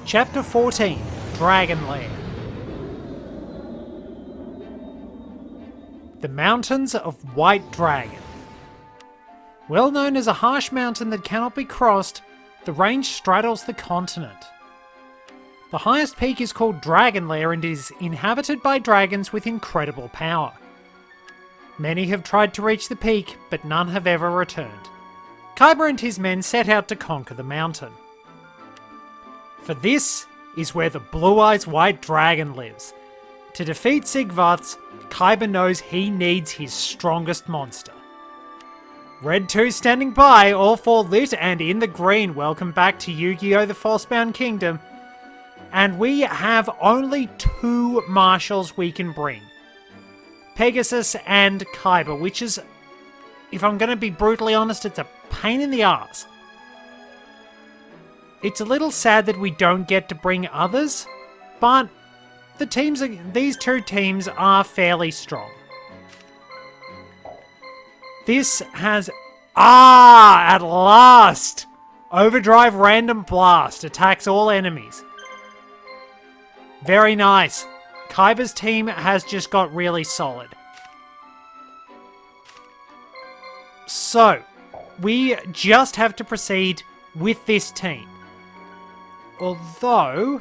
Chapter 14, Dragon Lair. The Mountains of White Dragon. Well known as a harsh mountain that cannot be crossed, the range straddles the continent. The highest peak is called Dragon Lair and is inhabited by dragons with incredible power. Many have tried to reach the peak, but none have ever returned. Kaiba and his men set out to conquer the mountain. For this is where the Blue Eyes White Dragon lives. To defeat Sigvarts, Kaiba knows he needs his strongest monster. Red 2 standing by, all 4 lit and in the green. Welcome back to YuGiOh the Falsebound Kingdom. And we have only 2 marshals we can bring. Pegasus and Kaiba, which is, if I'm going to be brutally honest, it's a pain in the ass. It's a little sad that we don't get to bring others, but these 2 teams are fairly strong. This has... at last! Overdrive Random Blast attacks all enemies. Very nice. Kaiba's team has just got really solid. So, we just have to proceed with this team. Although,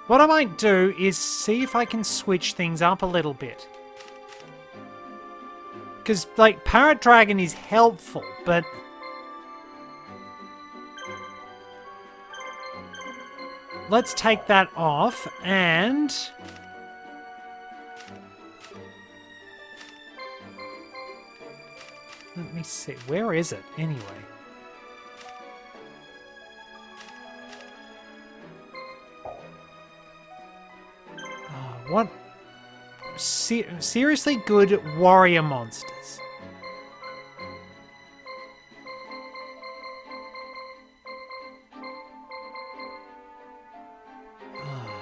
what I might do is see if I can switch things up a little bit. Because, like, Parrot Dragon is helpful, but... let's take that off, and... let me see, where is it, anyway? What? Seriously good warrior monsters.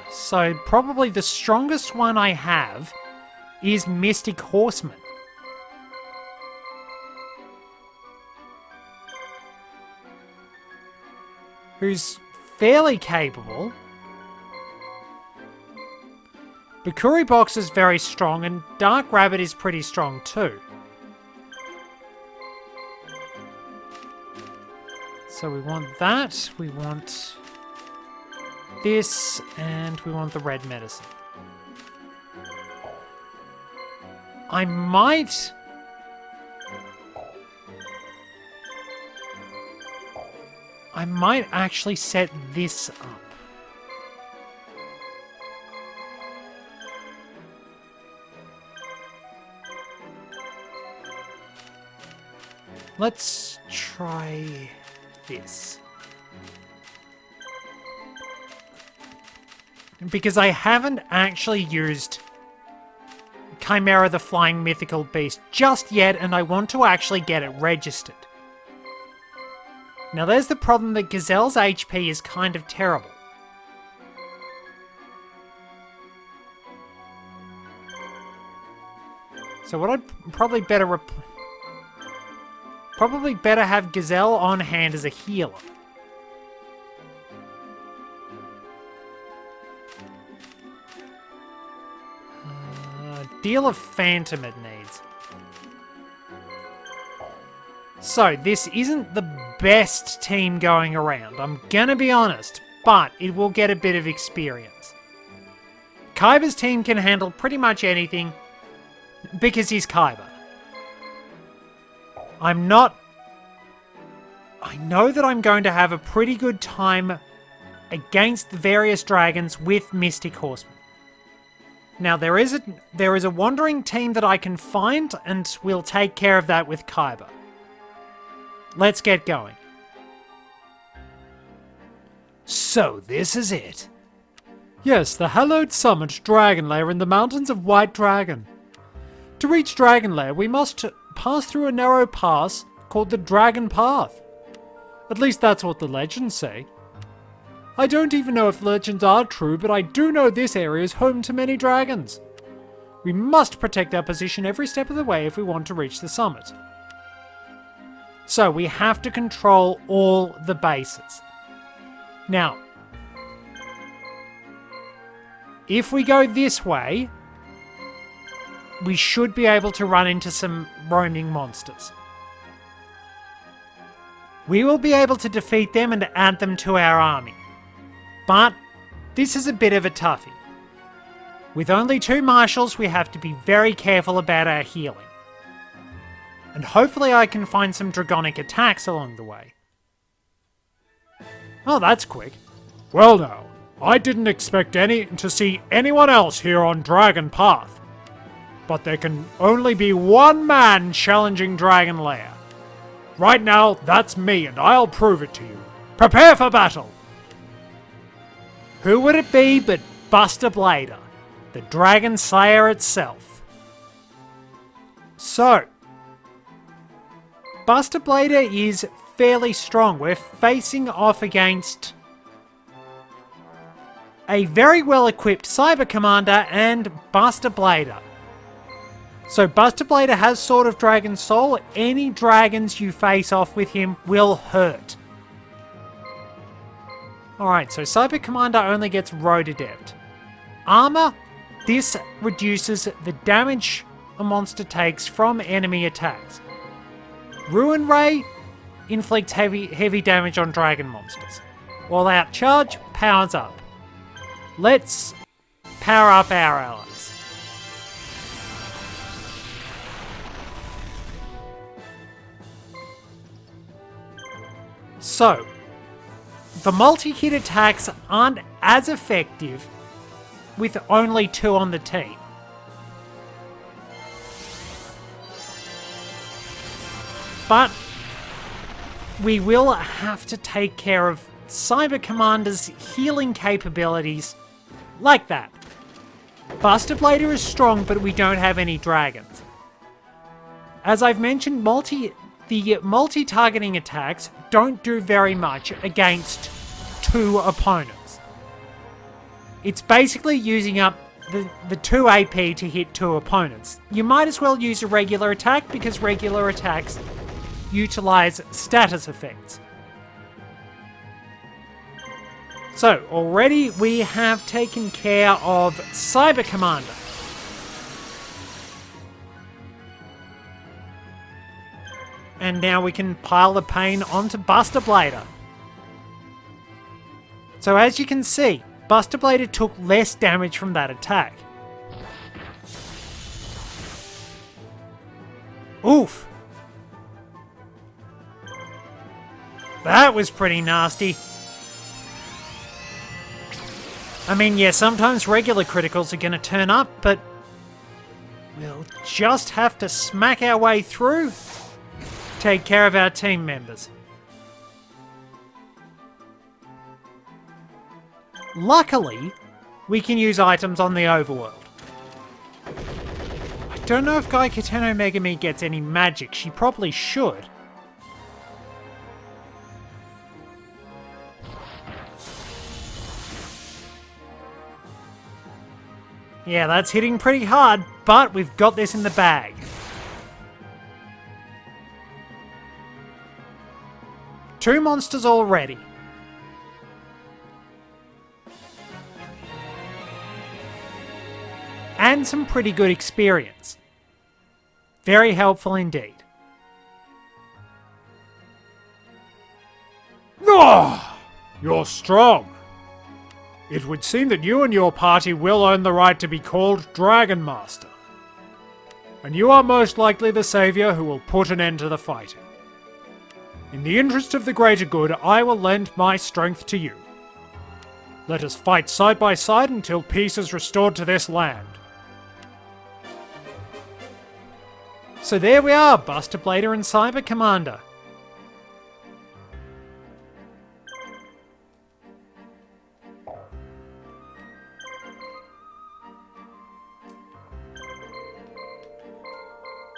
So, probably the strongest one I have is Mystic Horseman. Who's fairly capable. Bakuri Box is very strong, and Dark Rabbit is pretty strong too. So we want that, we want this, and we want the red medicine. I might actually set this up. Let's try this. Because I haven't actually used Chimera the Flying Mythical Beast just yet, and I want to actually get it registered. Now there's the problem that Gazelle's HP is kind of terrible. So what I'd probably better have Gazelle on hand as a healer. Deal of Phantom it needs. So, this isn't the best team going around, I'm gonna be honest, but it will get a bit of experience. Kaiba's team can handle pretty much anything because he's Kaiba. I know that I'm going to have a pretty good time against the various dragons with Mystic Horseman. Now, there is a wandering team that I can find, and we'll take care of that with Kaiba. Let's get going. So, this is it. Yes, the hallowed summit Dragon Lair in the Mountains of White Dragon. To reach Dragon Lair, we must pass through a narrow pass called the Dragon Path. At least that's what the legends say. I don't even know if legends are true, but I do know this area is home to many dragons. We must protect our position every step of the way if we want to reach the summit. So we have to control all the bases. Now, if we go this way, we should be able to run into some roaming monsters. We will be able to defeat them and add them to our army. But this is a bit of a toughie. With only 2 marshals, we have to be very careful about our healing. And hopefully I can find some dragonic attacks along the way. Oh, that's quick. Well now, I didn't expect to see anyone else here on Dragon Path. But there can only be one man challenging Dragon Lair. Right now, that's me, and I'll prove it to you. Prepare for battle! Who would it be but Buster Blader, the Dragon Slayer itself? So, Buster Blader is fairly strong. We're facing off against a very well-equipped Cyber Commander and Buster Blader. So Buster Blader has Sword of Dragon Soul. Any dragons you face off with him will hurt. Alright, so Cyber Commander only gets Road Adept. Armor, this reduces the damage a monster takes from enemy attacks. Ruin Ray inflicts heavy damage on dragon monsters. All Out Charge powers up. Let's power up our allies. So, the multi-hit attacks aren't as effective with only 2 on the team. But we will have to take care of Cyber Commander's healing capabilities like that. Buster Blader is strong, but we don't have any dragons. As I've mentioned, the multi-targeting attacks don't do very much against 2 opponents. It's basically using up the 2 AP to hit 2 opponents. You might as well use a regular attack because regular attacks utilize status effects. So, already we have taken care of Cyber Commander. And now we can pile the pain onto Buster Blader. So as you can see, Buster Blader took less damage from that attack. Oof! That was pretty nasty. I mean, yeah, sometimes regular criticals are going to turn up, but we'll just have to smack our way through. Take care of our team members. Luckily, we can use items on the overworld. I don't know if Gai Kateno Megami gets any magic. She probably should. Yeah, that's hitting pretty hard, but we've got this in the bag. Two monsters already. And some pretty good experience. Very helpful indeed. Ah, you're strong. It would seem that you and your party will earn the right to be called Dragon Master. And you are most likely the savior who will put an end to the fighting. In the interest of the greater good, I will lend my strength to you. Let us fight side by side until peace is restored to this land. So there we are, Buster Blader and Cyber Commander.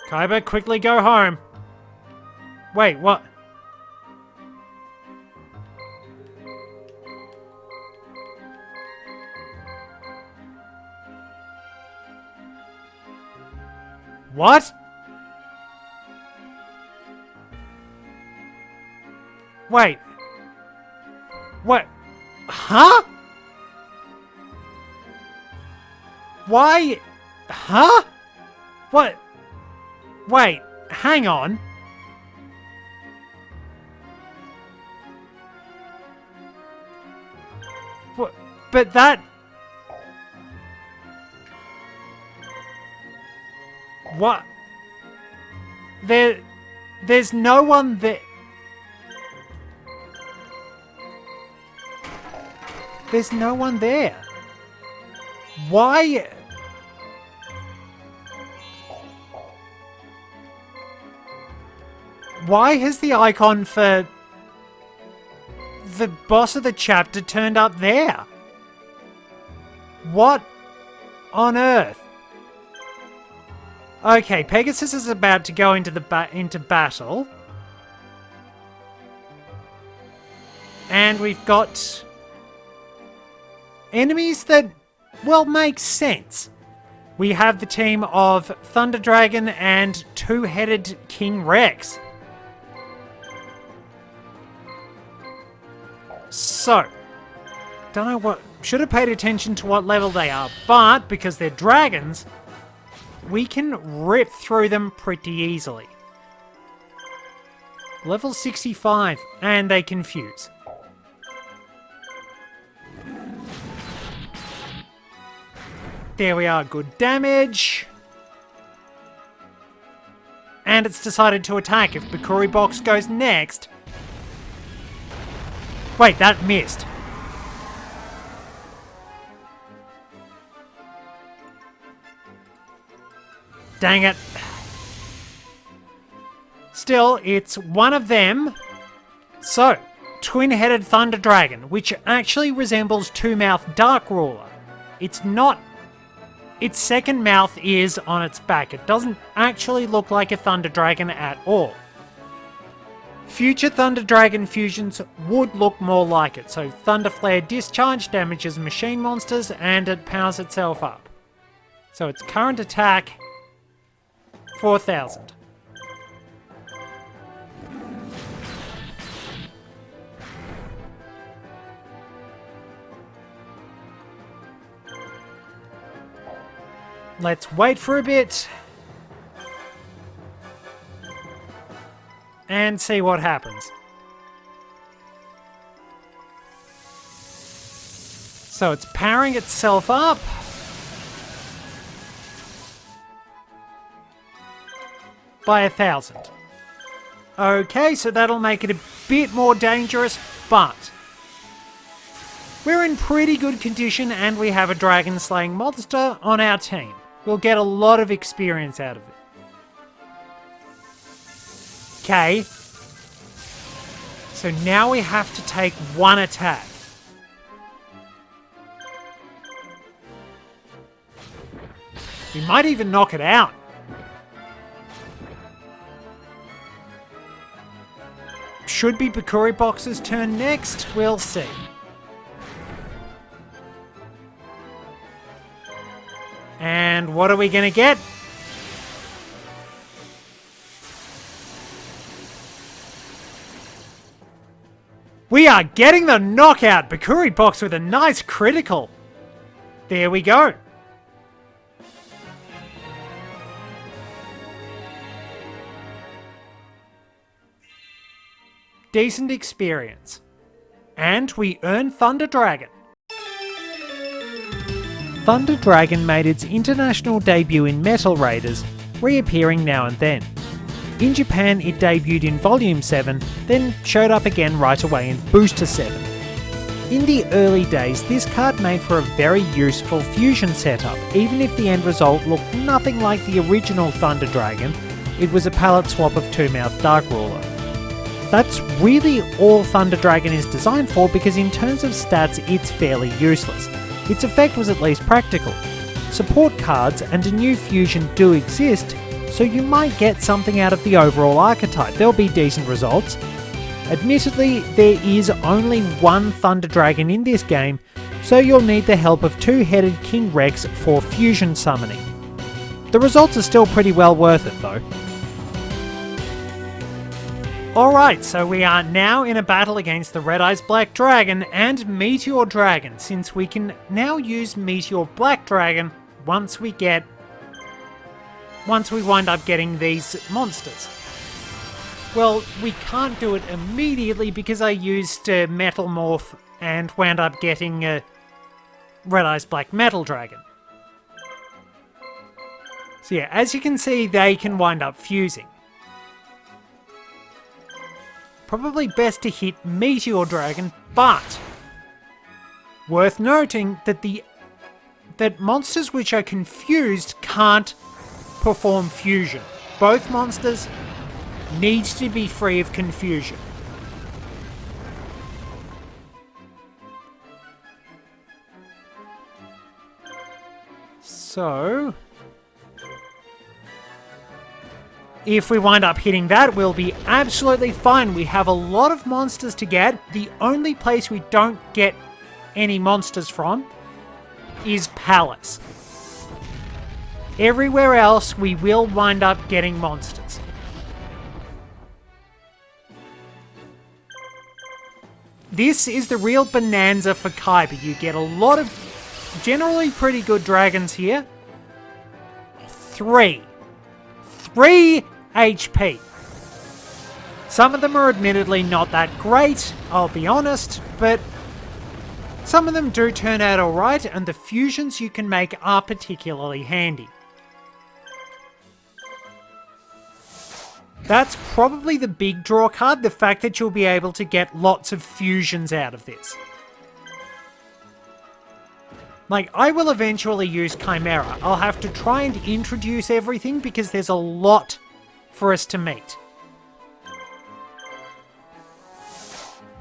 Kaiba, quickly go home. Wait, what? What? Wait. What? Huh? Why? Huh? What? Wait, hang on. What? But that... What? There's no one there. There's no one there. Why? Why has the icon for the boss of the chapter turned up there? What on earth? Okay, Pegasus is about to go into into battle. And we've got enemies that, well, make sense. We have the team of Thunder Dragon and two-headed King Rex. So, don't know what... Should have paid attention to what level they are, but because they're dragons, we can rip through them pretty easily. Level 65, and they confuse. There we are, good damage. And it's decided to attack. If Bakuri Box goes next... Wait, that missed. Dang it. Still, it's one of them. So, twin-headed Thunder Dragon, which actually resembles Two-Mouth Dark Ruler. It's not... Its second mouth is on its back. It doesn't actually look like a Thunder Dragon at all. Future Thunder Dragon fusions would look more like it. So Thunder Flare Discharge damages machine monsters and it powers itself up. So its current attack, 4,000. Let's wait for a bit. And see what happens. So it's powering itself up. By 1,000. Okay, so that'll make it a bit more dangerous, but we're in pretty good condition and we have a dragon slaying monster on our team. We'll get a lot of experience out of it. Okay. So now we have to take one attack. We might even knock it out. Should be Bakuri Box's turn next. We'll see. And what are we going to get? We are getting the knockout! Bakuri Box with a nice critical. There we go. Decent experience. And we earn Thunder Dragon. Thunder Dragon made its international debut in Metal Raiders, reappearing now and then. In Japan it debuted in Volume 7, then showed up again right away in Booster 7. In the early days, this card made for a very useful fusion setup. Even if the end result looked nothing like the original Thunder Dragon, it was a palette swap of Two-Mouth Dark Ruler. That's really all Thunder Dragon is designed for because in terms of stats it's fairly useless. Its effect was at least practical. Support cards and a new fusion do exist, so you might get something out of the overall archetype. There'll be decent results. Admittedly, there is only one Thunder Dragon in this game, so you'll need the help of two-headed King Rex for fusion summoning. The results are still pretty well worth it though. Alright, so we are now in a battle against the Red Eyes Black Dragon and Meteor Dragon, since we can now use Meteor Black Dragon once we wind up getting these monsters. Well, we can't do it immediately because I used Metal Morph and wound up getting Red Eyes Black Metal Dragon. So yeah, as you can see, they can wind up fusing. Probably best to hit Meteor Dragon, but worth noting that monsters which are confused can't perform fusion. Both monsters need to be free of confusion. So if we wind up hitting that, we'll be absolutely fine. We have a lot of monsters to get. The only place we don't get any monsters from is Palace. Everywhere else, we will wind up getting monsters. This is the real bonanza for Kaiba. You get a lot of generally pretty good dragons here. 3 HP. Some of them are admittedly not that great, I'll be honest, but some of them do turn out alright, and the fusions you can make are particularly handy. That's probably the big draw card, the fact that you'll be able to get lots of fusions out of this. Like, I will eventually use Chimera. I'll have to try and introduce everything because there's a lot for us to meet.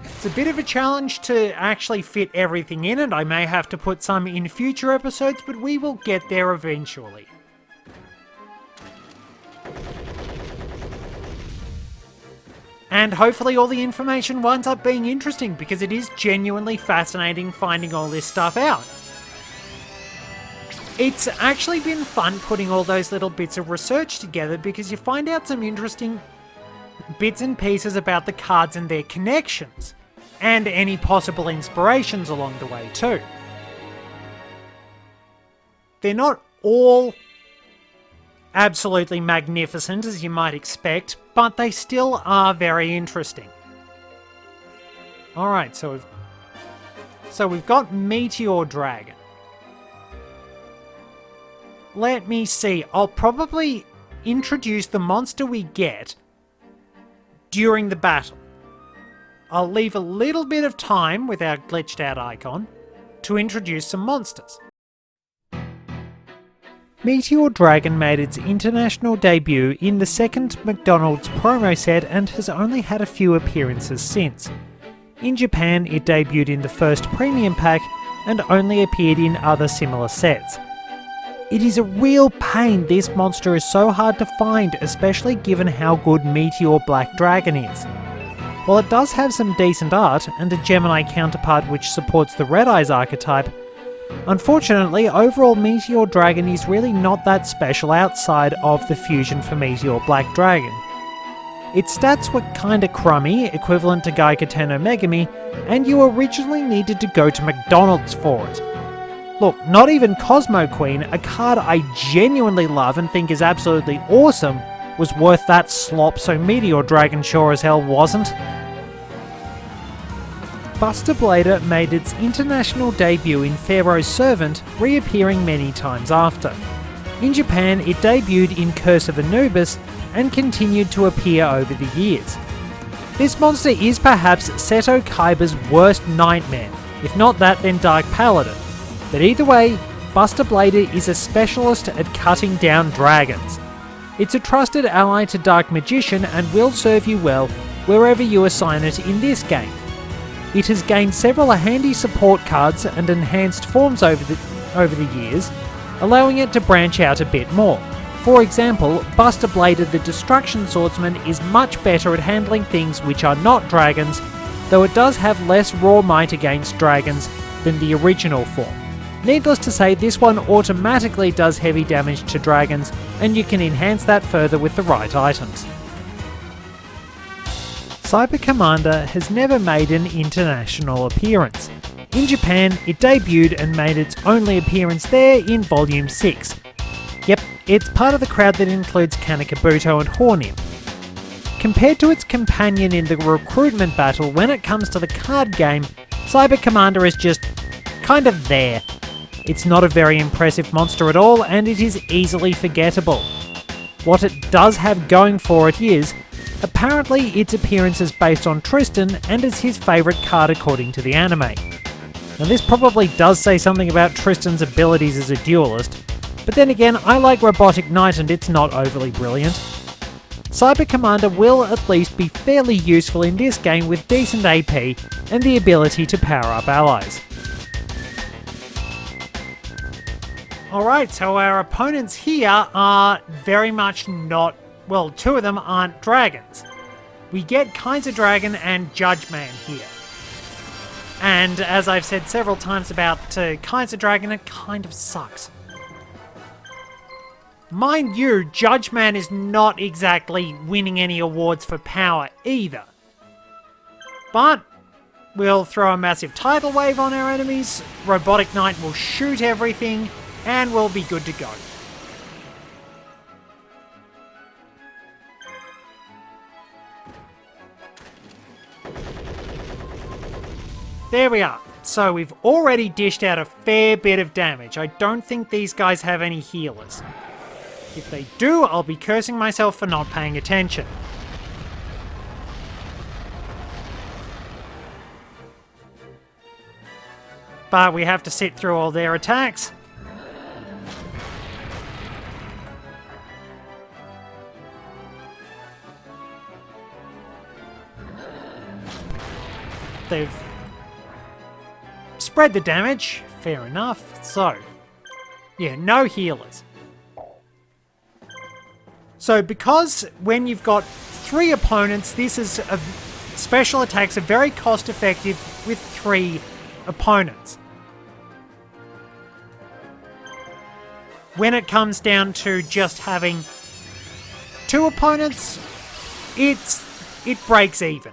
It's a bit of a challenge to actually fit everything in it. I may have to put some in future episodes, but we will get there eventually. And hopefully all the information winds up being interesting, because it is genuinely fascinating finding all this stuff out. It's actually been fun putting all those little bits of research together, because you find out some interesting bits and pieces about the cards and their connections, and any possible inspirations along the way too. They're not all absolutely magnificent as you might expect, but they still are very interesting. Alright, so we've got Meteor Dragon. Let me see, I'll probably introduce the monster we get during the battle. I'll leave a little bit of time with our glitched out icon to introduce some monsters. Meteor Dragon made its international debut in the second McDonald's promo set and has only had a few appearances since. In Japan, it debuted in the first premium pack and only appeared in other similar sets. It is a real pain this monster is so hard to find, especially given how good Meteor Black Dragon is. While it does have some decent art and a Gemini counterpart which supports the Red Eyes archetype, unfortunately overall Meteor Dragon is really not that special outside of the fusion for Meteor Black Dragon. Its stats were kinda crummy, equivalent to Gaigaten no Megami, and you originally needed to go to McDonald's for it. Look, not even Cosmo Queen, a card I genuinely love and think is absolutely awesome, was worth that slop, so Meteor Dragon sure as hell wasn't. Buster Blader made its international debut in Pharaoh's Servant, reappearing many times after. In Japan, it debuted in Curse of Anubis and continued to appear over the years. This monster is perhaps Seto Kaiba's worst nightmare, if not that then Dark Paladin. But either way, Buster Blader is a specialist at cutting down dragons. It's a trusted ally to Dark Magician and will serve you well wherever you assign it in this game. It has gained several handy support cards and enhanced forms over the years, allowing it to branch out a bit more. For example, Buster Blader the Destruction Swordsman is much better at handling things which are not dragons, though it does have less raw might against dragons than the original form. Needless to say, this one automatically does heavy damage to dragons, and you can enhance that further with the right items. Cyber Commander has never made an international appearance. In Japan, it debuted and made its only appearance there in Volume 6. Yep, it's part of the crowd that includes Kanekabuto and Hornim. Compared to its companion in the recruitment battle, when it comes to the card game, Cyber Commander is just kind of there. It's not a very impressive monster at all, and it is easily forgettable. What it does have going for it is, apparently its appearance is based on Tristan and is his favourite card according to the anime. Now this probably does say something about Tristan's abilities as a duelist, but then again, I like Robotic Knight and it's not overly brilliant. Cyber Commander will at least be fairly useful in this game with decent AP and the ability to power up allies. Alright, so our opponents here are very much not, well, two of them aren't dragons. We get Kaiser Dragon and Judge Man here. And as I've said several times about Kaiser Dragon, it kind of sucks. Mind you, Judge Man is not exactly winning any awards for power either. But we'll throw a massive tidal wave on our enemies, Robotic Knight will shoot everything, and we'll be good to go. There we are. So we've already dished out a fair bit of damage. I don't think these guys have any healers. If they do, I'll be cursing myself for not paying attention. But we have to sit through all their attacks. They've spread the damage, fair enough. So, yeah, no healers. So because when you've got 3 opponents, this is special attacks are very cost effective with 3 opponents. When it comes down to just having 2 opponents, it breaks even.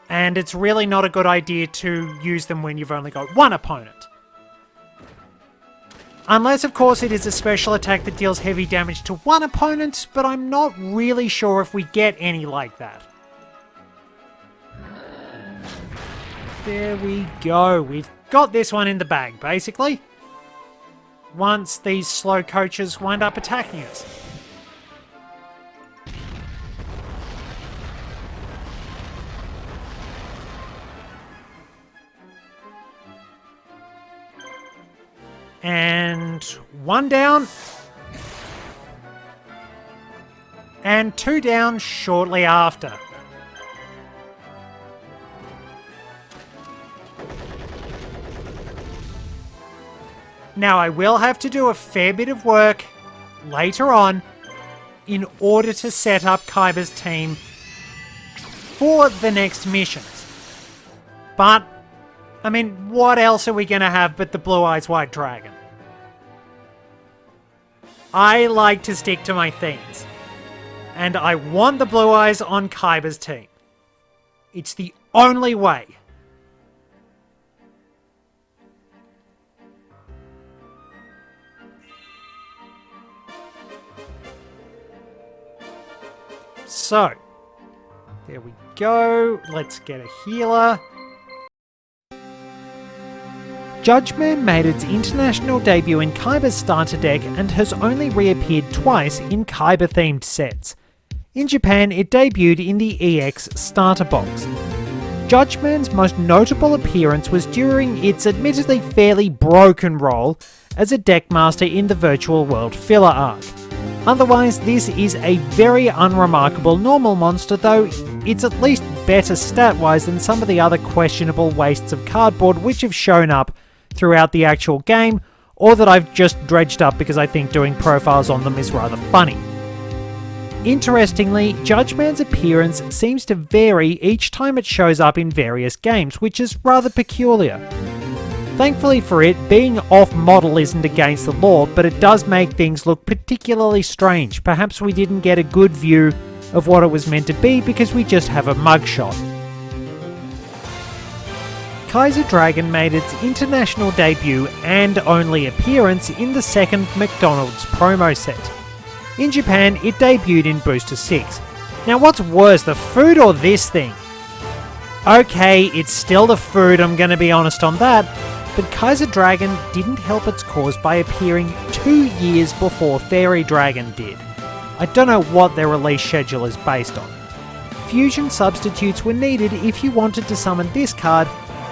And it's really not a good idea to use them when you've only got 1 opponent. Unless, of course, it is a special attack that deals heavy damage to 1 opponent, but I'm not really sure if we get any like that. There we go. We've got this one in the bag, basically. Once these slow coaches wind up attacking us. And 1 down. And 2 down shortly after. Now I will have to do a fair bit of work later on in order to set up Kaiba's team for the next missions. But I mean, what else are we going to have but the Blue Eyes White Dragon? I like to stick to my themes. And I want the Blue Eyes on Kaiba's team. It's the only way. So, there we go. Let's get a healer. Judgman made its international debut in Kaiba's starter deck and has only reappeared twice in Kaiba-themed sets. In Japan, it debuted in the EX starter box. Judgman's most notable appearance was during its admittedly fairly broken role as a deckmaster in the Virtual World filler arc. Otherwise, this is a very unremarkable normal monster, though it's at least better stat-wise than some of the other questionable wastes of cardboard which have shown up throughout the actual game, or that I've just dredged up because I think doing profiles on them is rather funny. Interestingly, Judgman's appearance seems to vary each time it shows up in various games, which is rather peculiar. Thankfully for it, being off-model isn't against the law, but it does make things look particularly strange. Perhaps we didn't get a good view of what it was meant to be because we just have a mugshot. Kaiser Dragon made its international debut and only appearance in the second McDonald's promo set. In Japan, it debuted in Booster 6. Now what's worse, the food or this thing? Okay, it's still the food, I'm gonna be honest on that, but Kaiser Dragon didn't help its cause by appearing 2 years before Fairy Dragon did. I don't know what their release schedule is based on. Fusion substitutes were needed if you wanted to summon this card,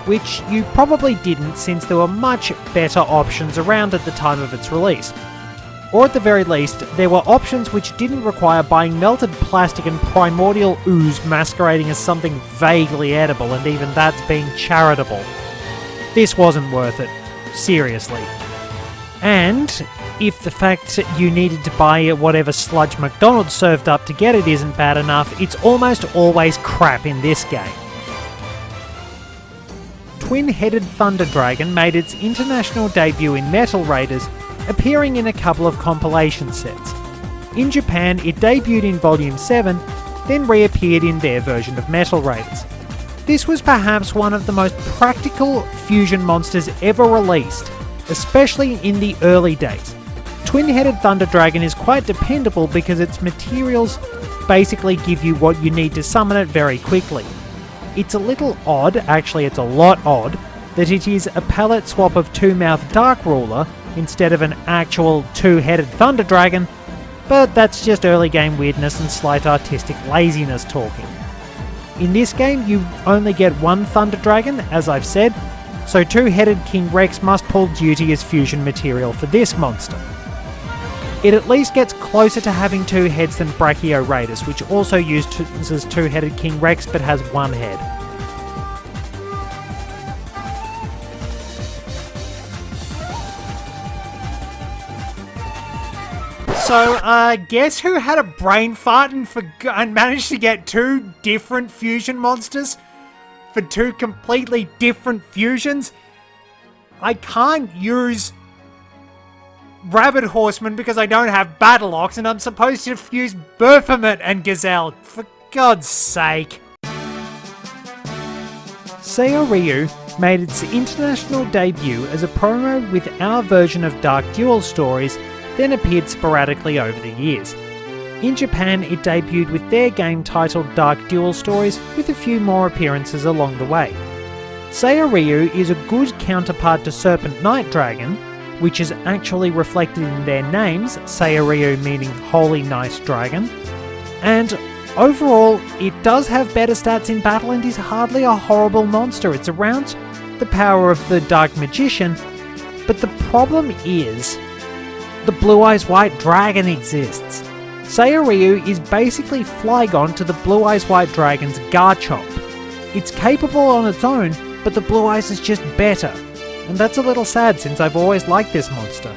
which you probably didn't since there were much better options around at the time of its release. Or at the very least, there were options which didn't require buying melted plastic and primordial ooze masquerading as something vaguely edible, and even that's being charitable. This wasn't worth it. Seriously. And if the fact you needed to buy whatever sludge McDonald's served up to get it isn't bad enough, it's almost always crap in this game. Twin-headed Thunder Dragon made its international debut in Metal Raiders, appearing in a couple of compilation sets. In Japan, it debuted in Volume 7, then reappeared in their version of Metal Raiders. This was perhaps one of the most practical fusion monsters ever released, especially in the early days. Twin-headed Thunder Dragon is quite dependable because its materials basically give you what you need to summon it very quickly. It's a little odd, actually it's a lot odd, that it is a palette swap of Two-Mouth Dark Ruler instead of an actual two-headed Thunder Dragon, but that's just early game weirdness and slight artistic laziness talking. In this game you only get one Thunder Dragon, as I've said, so two-headed King Rex must pull duty as fusion material for this monster. It at least gets closer to having two heads than Brachio Raiders, which also uses two-headed King Rex but has one head. So, guess who had a brain fart and managed to get two different fusion monsters for two completely different fusions? I can't use Rabbit Horseman because I don't have Battle Ox, and I'm supposed to fuse Baphomet and Gazelle. For God's sake. Ryu made its international debut as a promo with our version of Dark Duel Stories, then appeared sporadically over the years. In Japan, it debuted with their game titled Dark Duel Stories, with a few more appearances along the way. Ryu is a good counterpart to Serpent Knight Dragon, which is actually reflected in their names, Ryu meaning Holy Nice Dragon, and overall it does have better stats in battle and is hardly a horrible monster. It's around the power of the Dark Magician, but the problem is the Blue Eyes White Dragon exists. Ryu is basically Flygon to the Blue Eyes White Dragon's Garchomp. It's capable on its own, but the Blue Eyes is just better. And that's a little sad since I've always liked this monster.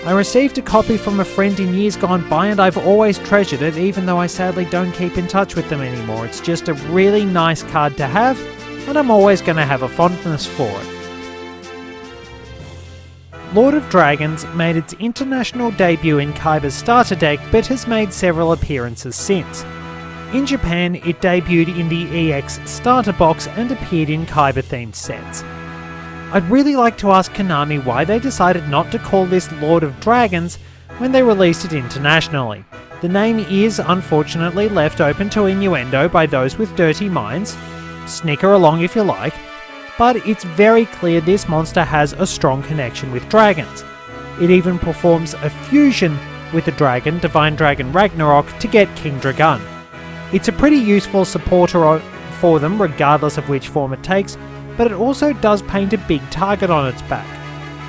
I received a copy from a friend in years gone by and I've always treasured it, even though I sadly don't keep in touch with them anymore. It's just a really nice card to have, and I'm always going to have a fondness for it. Lord of Dragons made its international debut in Kaiba's starter deck, but has made several appearances since. In Japan, it debuted in the EX starter box and appeared in Kaiba-themed sets. I'd really like to ask Konami why they decided not to call this Lord of Dragons when they released it internationally. The name is unfortunately left open to innuendo by those with dirty minds. Snicker along if you like. But it's very clear this monster has a strong connection with dragons. It even performs a fusion with a dragon, Divine Dragon Ragnarok, to get King Dragun. It's a pretty useful supporter for them regardless of which form it takes, but it also does paint a big target on its back.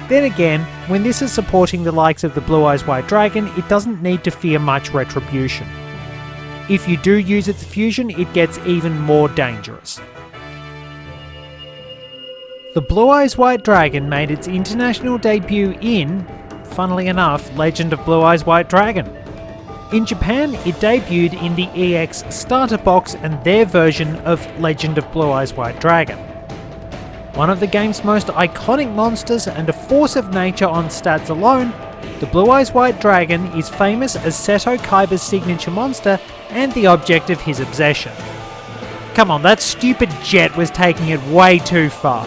Then again, when this is supporting the likes of the Blue Eyes White Dragon, it doesn't need to fear much retribution. If you do use its fusion, it gets even more dangerous. The Blue Eyes White Dragon made its international debut in, funnily enough, Legend of Blue Eyes White Dragon. In Japan, it debuted in the EX starter box and their version of Legend of Blue Eyes White Dragon. One of the game's most iconic monsters and a force of nature on stats alone, the Blue Eyes White Dragon is famous as Seto Kaiba's signature monster and the object of his obsession. Come on, that stupid jet was taking it way too far.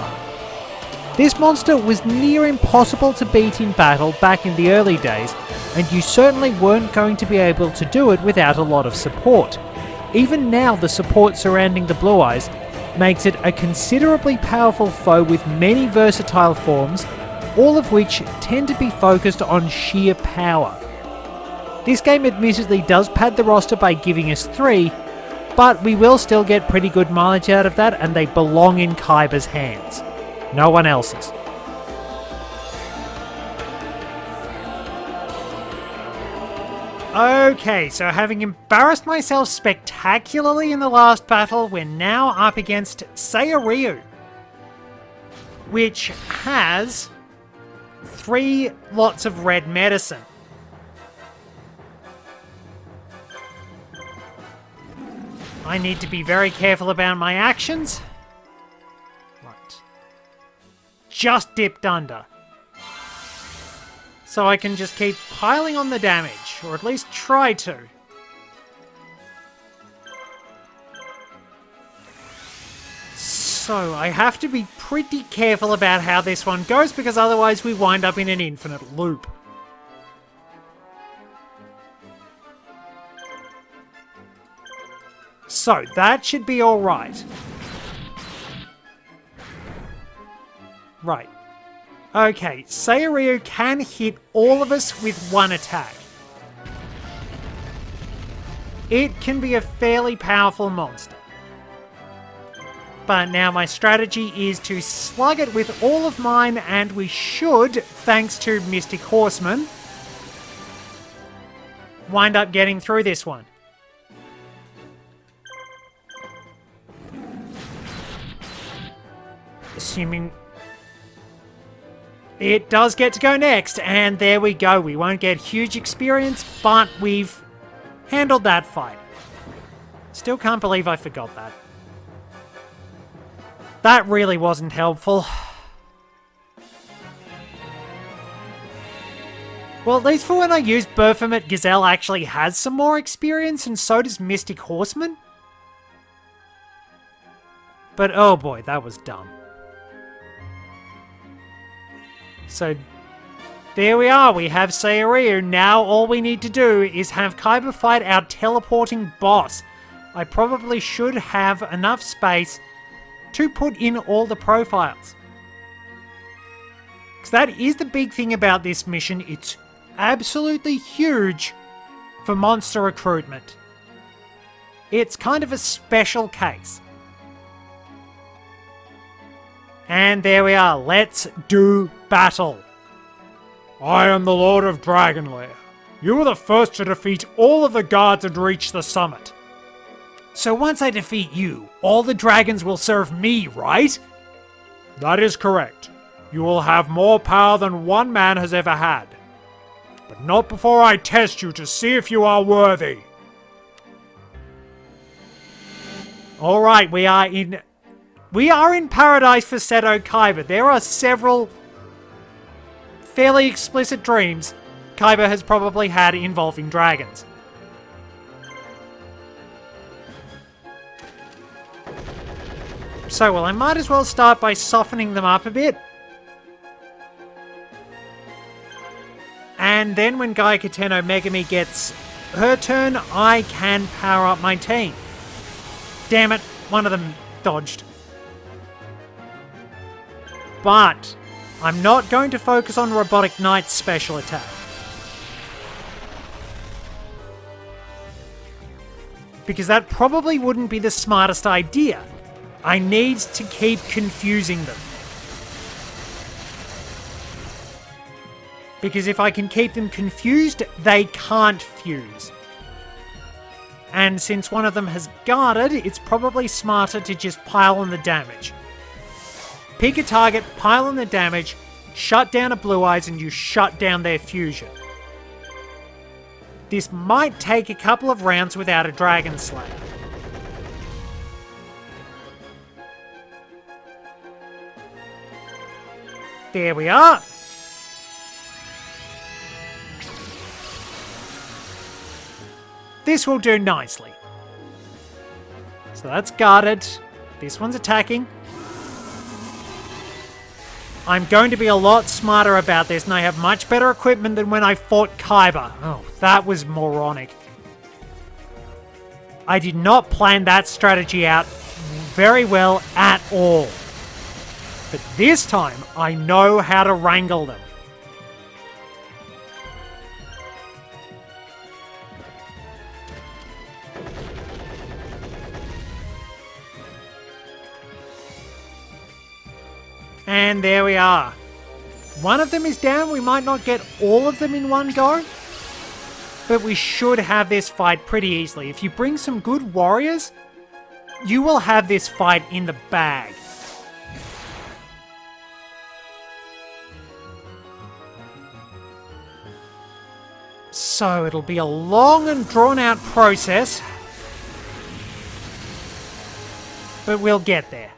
This monster was near impossible to beat in battle back in the early days, and you certainly weren't going to be able to do it without a lot of support. Even now, the support surrounding the Blue Eyes makes it a considerably powerful foe with many versatile forms, all of which tend to be focused on sheer power. This game admittedly does pad the roster by giving us 3, but we will still get pretty good mileage out of that, and they belong in Kaiba's hands. No one else's. Okay, so having embarrassed myself spectacularly in the last battle, we're now up against Sayaryu, which has 3 lots of red medicine. I need to be very careful about my actions. Right. Just dipped under. So I can just keep piling on the damage, or at least try to. So I have to be pretty careful about how this one goes, because otherwise we wind up in an infinite loop. So that should be alright. Right. Okay, Sayaryu can hit all of us with one attack. It can be a fairly powerful monster. But now my strategy is to slug it with all of mine, and we should, thanks to Mystic Horseman, wind up getting through this one. Assuming it does get to go next, and there we go. We won't get huge experience, but we've handled that fight. Still can't believe I forgot that. That really wasn't helpful. Well, at least for when I use Baphomet, Gazelle actually has some more experience, and so does Mystic Horseman. But oh boy, that was dumb. So, there we are, we have Sayaryu. Now all we need to do is have Kaiba fight our teleporting boss. I probably should have enough space to put in all the profiles. Because that is the big thing about this mission, it's absolutely huge for monster recruitment. It's kind of a special case. And there we are, let's do battle. I am the Lord of Dragonlair. You were the first to defeat all of the guards and reach the summit. So once I defeat you, all the dragons will serve me, right? That is correct. You will have more power than one man has ever had. But not before I test you to see if you are worthy. Alright, we are in paradise for Seto Kaiba. There are several fairly explicit dreams Kaiba has probably had involving dragons. So, well, I might as well start by softening them up a bit. And then when Gaikuten no Megami gets her turn, I can power up my team. Damn it, one of them dodged. But I'm not going to focus on Robotic Knight's special attack. Because that probably wouldn't be the smartest idea. I need to keep confusing them. Because if I can keep them confused, they can't fuse. And since one of them has guarded, it's probably smarter to just pile on the damage. Pick a target, pile on the damage, shut down a Blue Eyes, and you shut down their fusion. This might take a couple of rounds without a Dragon Slayer. There we are. this will do nicely. So that's guarded. This one's attacking. I'm going to be a lot smarter about this, and I have much better equipment than when I fought Kaiba. Oh, that was moronic. I did not plan that strategy out very well at all. But this time, I know how to wrangle them. And there we are. One of them is down. We might not get all of them in one go, but we should have this fight pretty easily. If you bring some good warriors, you will have this fight in the bag. So it'll be a long and drawn out process, but we'll get there.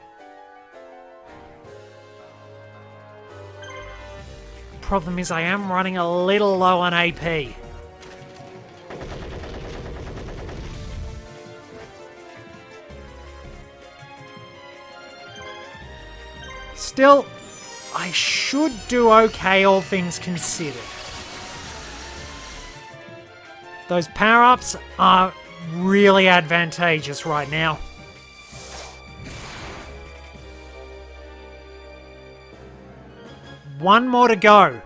Problem is I am running a little low on AP. Still, I should do okay, all things considered. Those power-ups are really advantageous right now. One more to go.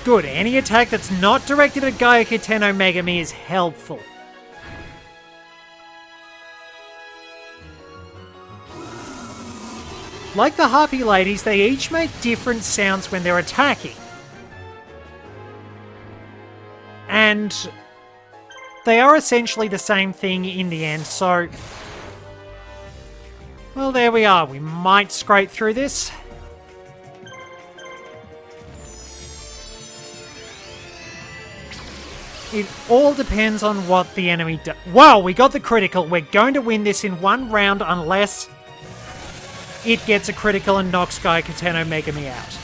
Good, any attack that's not directed at Gaioko Tenno Megami is helpful. Like the Harpy ladies, they each make different sounds when they're attacking. And they are essentially the same thing in the end, so... Well, there we are. We might scrape through this. It all depends on what the enemy does. Wow, we got the critical. We're going to win this in one round unless it gets a critical and knocks Gaioko Tenno Megami out.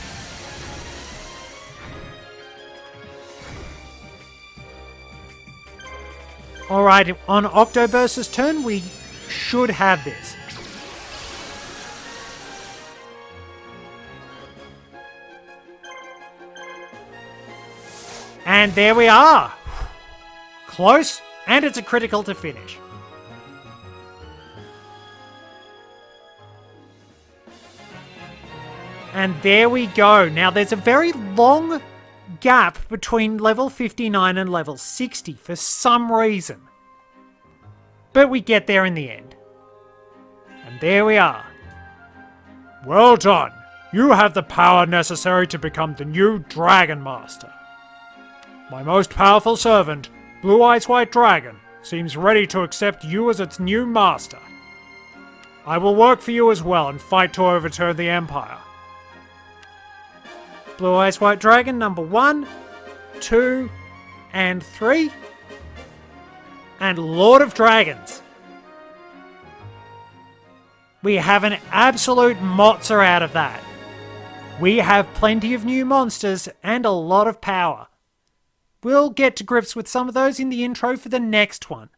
Alright, on Octoburst's turn, we should have this. And there we are! Close, and it's a critical to finish. And there we go. Now there's a very long gap between level 59 and level 60 for some reason. But we get there in the end. And there we are. Well done. You have the power necessary to become the new Dragon Master. My most powerful servant, Blue Eyes White Dragon, seems ready to accept you as its new master. I will work for you as well and fight to overturn the Empire. Blue Eyes White Dragon number 1, 2, and 3. And Lord of Dragons. We have an absolute mozza out of that. We have plenty of new monsters and a lot of power. We'll get to grips with some of those in the intro for the next one.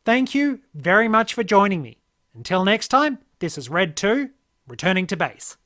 Thank you very much for joining me. Until next time, this is Red 2, returning to base.